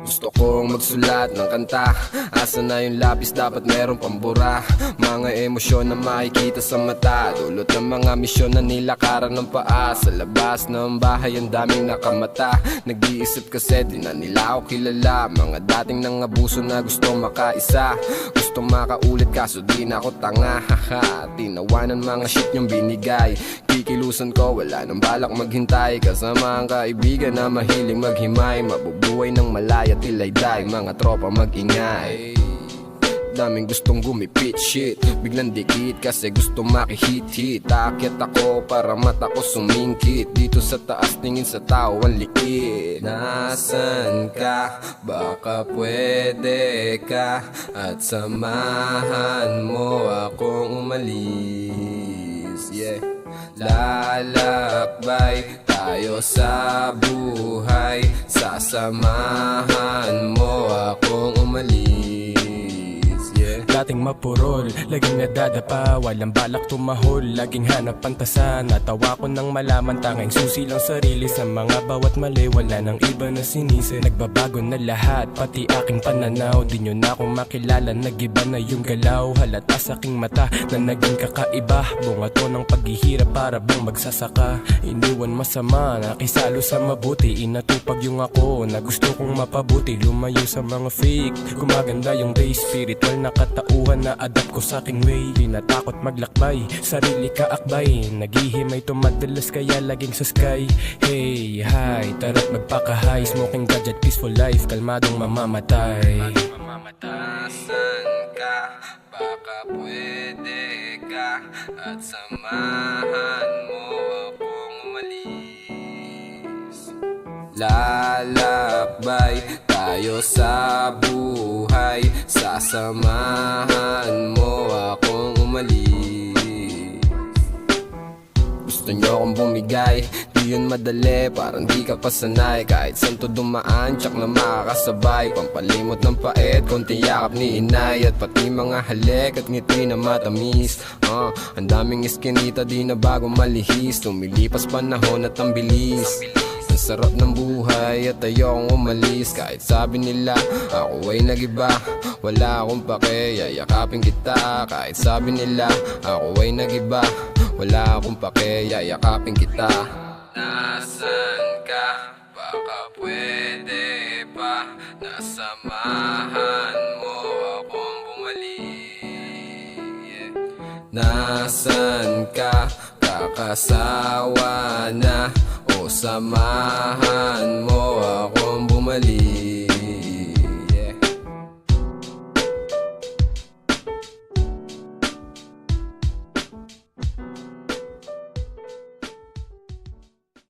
Gusto kong magsulat ng kanta. Asa na yung lapis, dapat merong pambura. Mga emosyon na makikita sa mata, dulot ng mga misyon na nilakaran ng paa. Sa labas ng bahay ang daming nakamata. Nag-iisip kasi di na nila ako kilala. Mga dating nangabuso na gustong makaisa, gustong makaulit kaso di na ako tanga. Haha, tinawanan mga shit yung binigay. Kikilusan ko, wala nang balak maghintay. Kasama ang kaibigan na mahiling maghimay. Mabubuhay ng malaya tilay day, mga tropa mag-ingay. Daming gustong gumipit shit, biglang dikit kasi gustong makihit-hit. Aakyat ako para mata ko sumingkit. Dito sa taas tingin sa tao ang liit. Nasaan ka? Baka pwede ka at samahan mo akong umalis. Yeah. Lalakbay tayo sa buhay, sasamahan mo akong umalis. Dating mapurol, laging nadadapa, walang balak tumahol, laging hanap pantasan. Natawa ko nang malaman tanging susi lang sarili. Sa mga bawat mali, wala nang iba na sinisi. Nagbabago na lahat, pati aking pananaw. Di nyo na akong makilala, nagiba na yung galaw. Halata sa aking mata na naging kakaiba. Bunga to ng paghihirap para bang magsasaka. Iniwan masama, nakisalo sa mabuti. Inatupag yung ako na gusto kong mapabuti. Lumayo sa mga fake, gumaganda yung day. Spiritual na katauhan na adapt ko sa aking way. Di natakot maglakbay, sarili kaakbay. Naghihimay to madalas kaya laging sa sky. Hey, hi, tara't magpaka-high. Smoking gadget, peaceful life, kalmadong mamamatay. Nasaan ka? Baka pwede ka at samahan mo akong umalis. Lalakbay tayo sa buhay, sasamahan mo akong umalis. Gusto nyo akong bumigay, di yun madali, parang di ka pasanay. Kahit saan to dumaan, tsak na makakasabay. Pampalimot ng paet, konti yakap ni inay. At pati mga halik at ngiti na matamis. Ang daming iskinita, di na bago malihis. Tumilipas panahon at ang bilis. Ang sarap ng buhay at ayokong umalis. Kahit sabi nila ako ay nagiba, wala akong pake, yayakapin kita. Kahit sabi nila ako ay nagiba, wala akong pake, yayakapin kita. Nasaan ka? Baka pwede pa, nasamahan mo akong bumalik. Nasaan ka? Kakasawa na o samahan mo akong bumalik.